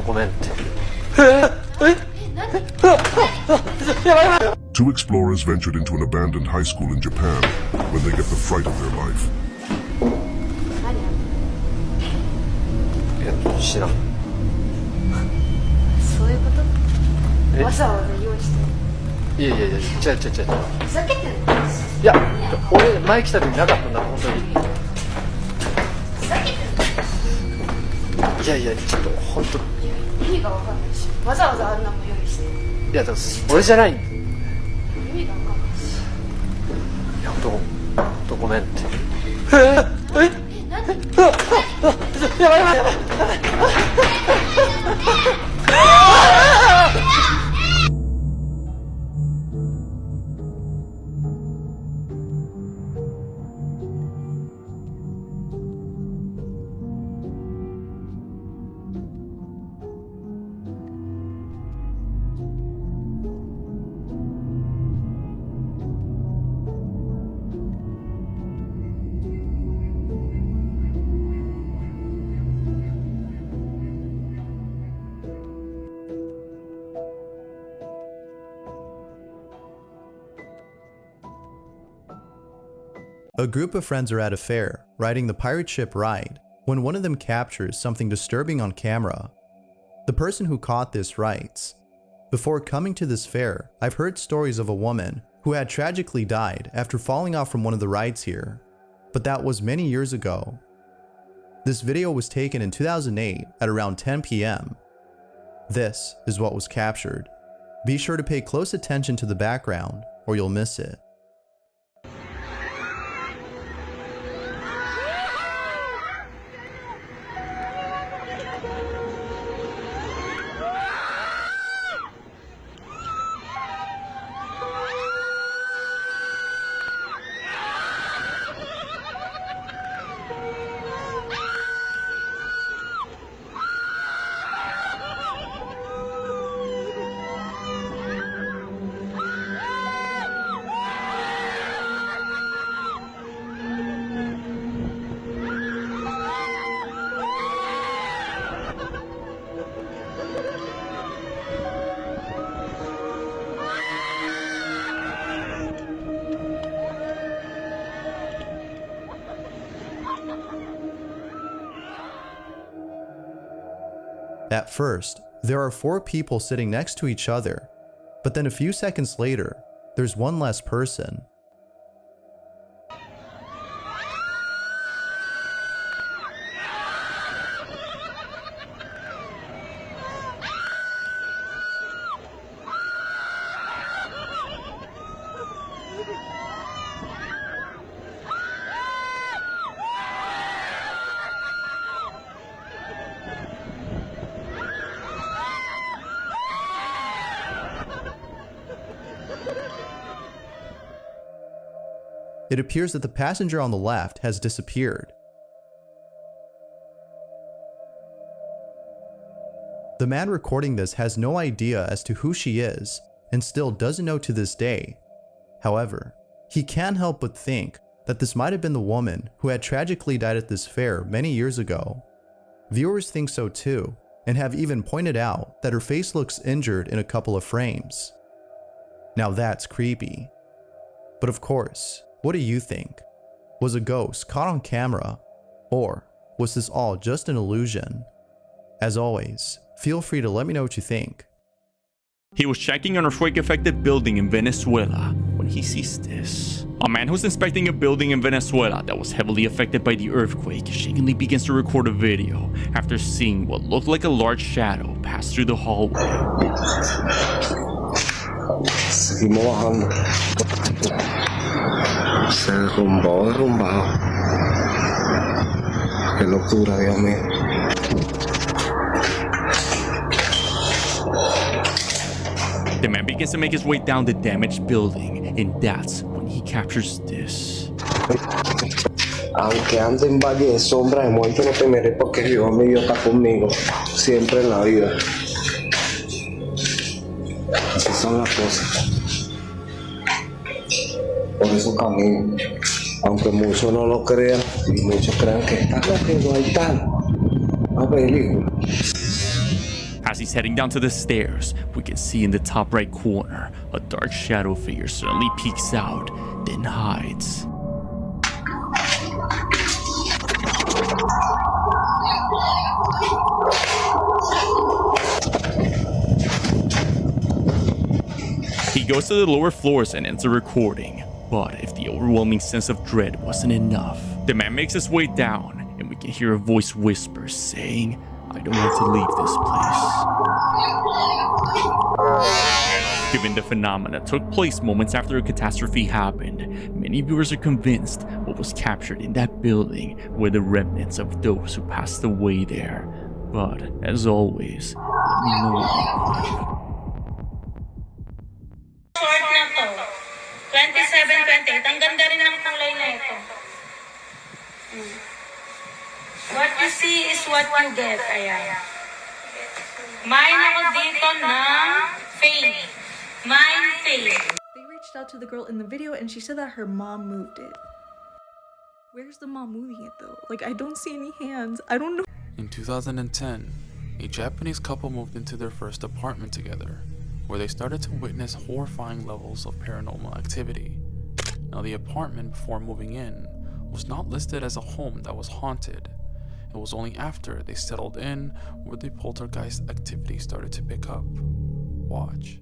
ごめんって。Two explorers ventured into an abandoned high school in Japan when they get the fright of their life. いや、知らん。そういうことえわざわざ用意していやいやいや、違う。ふざけてんのいや、俺前来た時なかったんだ、本当に。ふざけてんのいやいや、ちょっと本当。意味がわかんないしわざわざあんなもん用意していや、だから俺じゃない。い意味がわかんないしや、本当ごめんって。なんでやばい。A group of friends are at a fair, riding the pirate ship ride, when one of them captures something disturbing on camera. The person who caught this writes, "Before coming to this fair, I've heard stories of a woman who had tragically died after falling off from one of the rides here, but that was many years ago. This video was taken in 2008 at around 10 p.m. This is what was captured. Be sure to pay close attention to the background or you'll miss it." At first, there are 4 people sitting next to each other, but then a few seconds later, there's one less person. It appears that the passenger on the left has disappeared. The man recording this has no idea as to who she is and still doesn't know to this day. However, he can't help but think that this might have been the woman who had tragically died at this fair many years ago. Viewers think so too, and have even pointed out that her face looks injured in a couple of frames. Now that's creepy. But of course, what do you think? Was a ghost caught on camera? Or was this all just an illusion? As always, feel free to let me know what you think. He was checking an earthquake-affected building in Venezuela when he sees this. A man who's inspecting a building in Venezuela that was heavily affected by the earthquake shakingly begins to record a video after seeing what looked like a large shadow pass through the hallway. Seguimos bajando. Se derrumbado. Qué locura, Dios mío. The man begins to make his way down the damaged building, and that's when he captures this. Aunque ande en valle de sombra de muerte, no temeré porque Dios mío está conmigo siempre en la vida. Así son las cosas. Por eso camino. Aunque muchos no lo crean y muchos crean que está loco, no hay tal. Una película. he's heading down to the stairs, we can see in the top right corner, a dark shadow figure suddenly peeks out, then hides. He goes to the lower floors and ends the recording. But if the overwhelming sense of dread wasn't enough, the man makes his way down and we can hear a voice whisper saying, "I don't want to leave this place." Given the phenomena took place moments after a catastrophe happened, many viewers are convinced what was captured in that building were the remnants of those who passed away there. But as always, let me know what you think. Short na to. 27-28. Ang ganda rin ng kulay na ito. What you see is what you get. Ayan. Mine ako dito ng fade. Mine fade. They reached out to the girl in the video and she said that her mom moved it. Where's the mom moving it though? Like, I don't see any hands. I don't know. In 2010, a Japanese couple moved into their first apartment together, where they started to witness horrifying levels of paranormal activity. Now, the apartment before moving in was not listed as a home that was haunted. It was only after they settled in where the poltergeist activity started to pick up. Watch.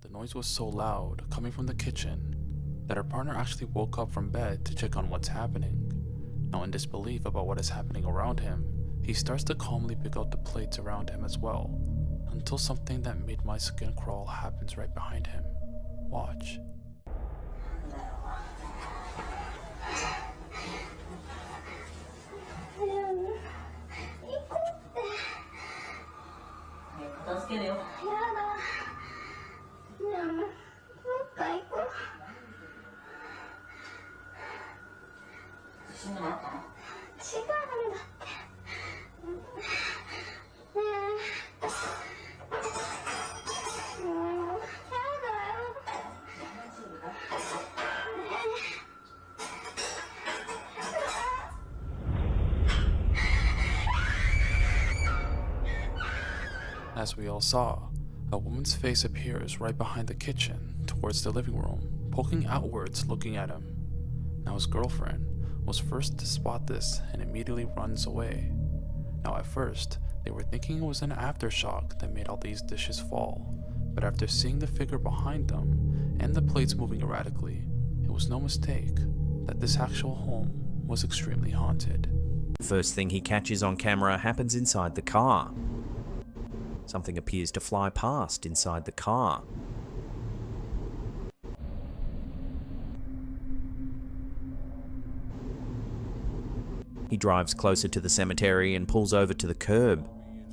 The noise was so loud, coming from the kitchen, that her partner actually woke up from bed to check on what's happening. Now, in disbelief about what is happening around him, he starts to calmly pick out the plates around him as well, until something that made my skin crawl happens right behind him. Watch. As we all saw, a woman's face appears right behind the kitchen, towards the living room, poking outwards looking at him. Now, his girlfriend was first to spot this and immediately runs away. Now, at first, they were thinking it was an aftershock that made all these dishes fall, but after seeing the figure behind them and the plates moving erratically, it was no mistake that this actual home was extremely haunted. First thing he catches on camera happens inside the car. Something appears to fly past inside the car. He drives closer to the cemetery and pulls over to the curb.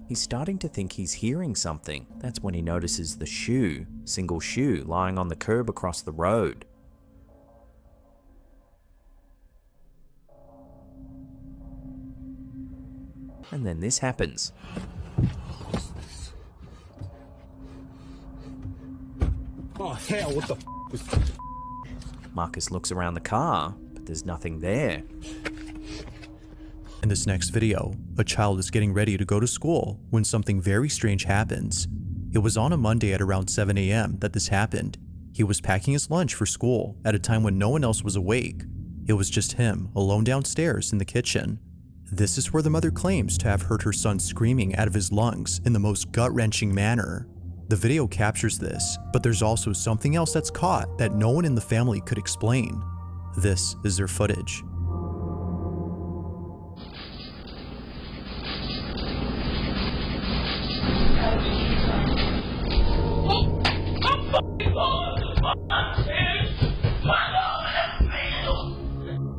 He's starting to think he's hearing something. That's when he notices the shoe, single shoe, lying on the curb across the road. And then this happens. Oh hell, what the f was... Marcus looks around the car, but there's nothing there. In this next video, a child is getting ready to go to school when something very strange happens. It was on a Monday at around 7 a.m. that this happened. He was packing his lunch for school at a time when no one else was awake. It was just him, alone downstairs in the kitchen. This is where the mother claims to have heard her son screaming out of his lungs in the most gut-wrenching manner. The video captures this, but there's also something else that's caught that no one in the family could explain. This is their footage.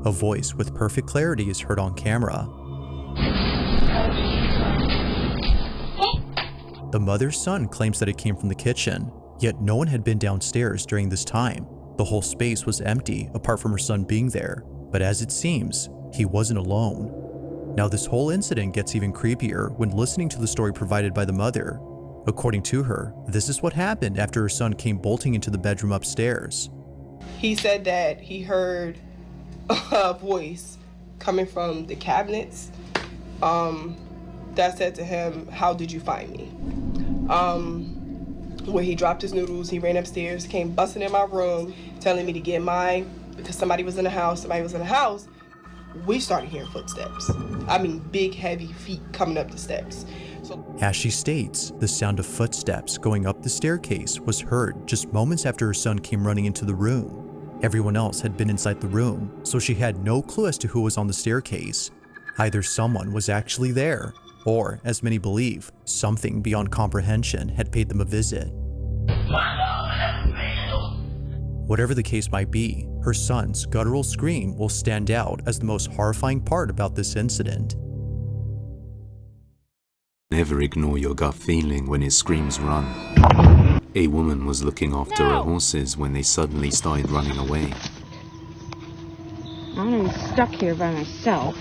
A voice with perfect clarity is heard on camera. The mother's son claims that it came from the kitchen, yet no one had been downstairs during this time. The whole space was empty apart from her son being there, but as it seems, he wasn't alone. Now this whole incident gets even creepier when listening to the story provided by the mother. According to her, this is what happened after her son came bolting into the bedroom upstairs. He said that he heard a voice coming from the cabinets that said to him, "How did you find me?" When he dropped his noodles, he ran upstairs, came busting in my room, telling me to get mine because somebody was in the house. We started hearing footsteps. I mean, big, heavy feet coming up the steps. As she states, the sound of footsteps going up the staircase was heard just moments after her son came running into the room. Everyone else had been inside the room, so she had no clue as to who was on the staircase. Either someone was actually there, or, as many believe, something beyond comprehension had paid them a visit. Whatever the case might be, her son's guttural scream will stand out as the most horrifying part about this incident. Never ignore your gut feeling when his screams run. A woman was looking after her horses when they suddenly started running away. I'm stuck here by myself.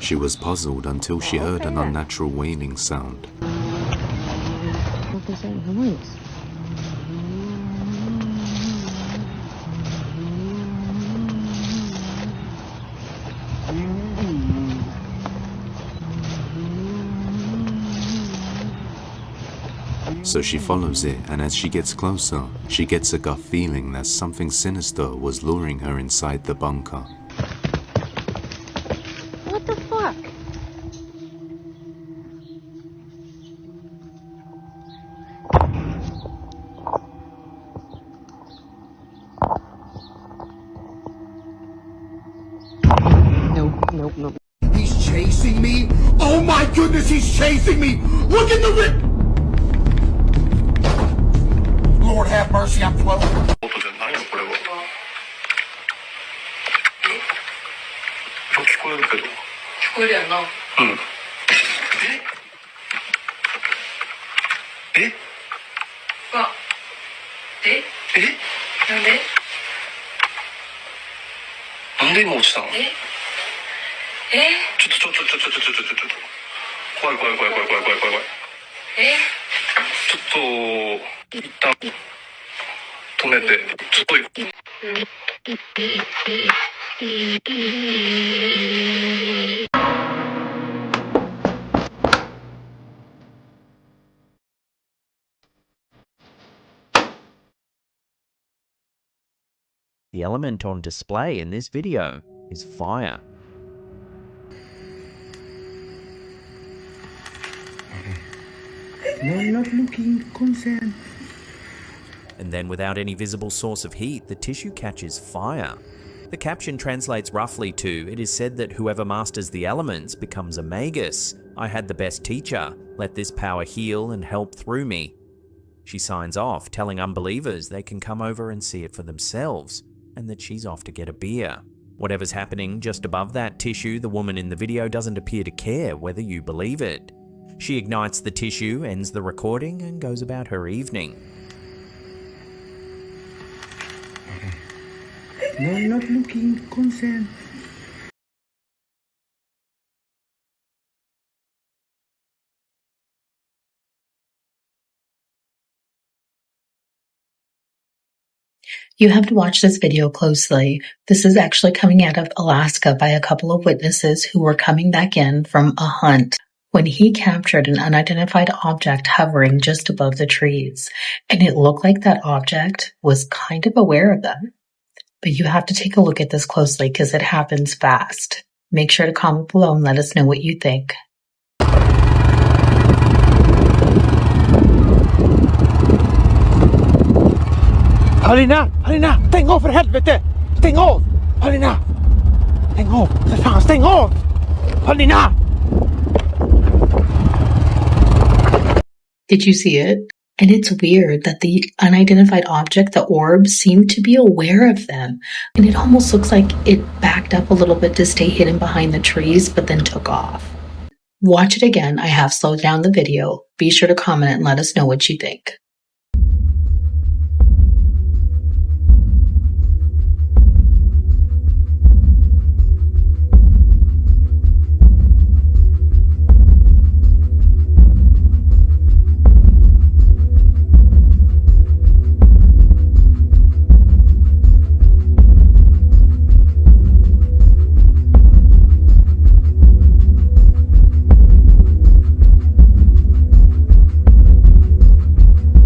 She was puzzled until she heard an unnatural wailing sound. What was that noise? So she follows it, and as she gets closer, she gets a gut feeling that something sinister was luring her inside the bunker. What the fuck? Nope. He's chasing me? Oh my goodness, he's chasing me! Look at the rip! Lord have mercy, I'm 12. 聞こえるけど。聞こえるやんな。うん。え？わ。え？なんで？なんで今落ちたの？ちょっと。怖い。ちょっと、一旦止めて、ちょっと。The element on display in this video is fire. No, I'm not looking concerned. And then without any visible source of heat, the tissue catches fire. The caption translates roughly to, "It is said that whoever masters the elements becomes a magus. I had the best teacher. Let this power heal and help through me." She signs off, telling unbelievers they can come over and see it for themselves, and that she's off to get a beer. Whatever's happening just above that tissue, the woman in the video doesn't appear to care whether you believe it. She ignites the tissue, ends the recording, and goes about her evening. No, I'm not looking concerned. You have to watch this video closely. This is actually coming out of Alaska by a couple of witnesses who were coming back in from a hunt when he captured an unidentified object hovering just above the trees. And it looked like that object was kind of aware of them. But you have to take a look at this closely because it happens fast. Make sure to comment below and let us know what you think. Halina, stäng av för helvete! Stäng av! Halina! Stäng av! För fan, stäng av! Halina! Did you see it? And it's weird that the unidentified object, the orb, seemed to be aware of them. And it almost looks like it backed up a little bit to stay hidden behind the trees, but then took off. Watch it again. I have slowed down the video. Be sure to comment and let us know what you think.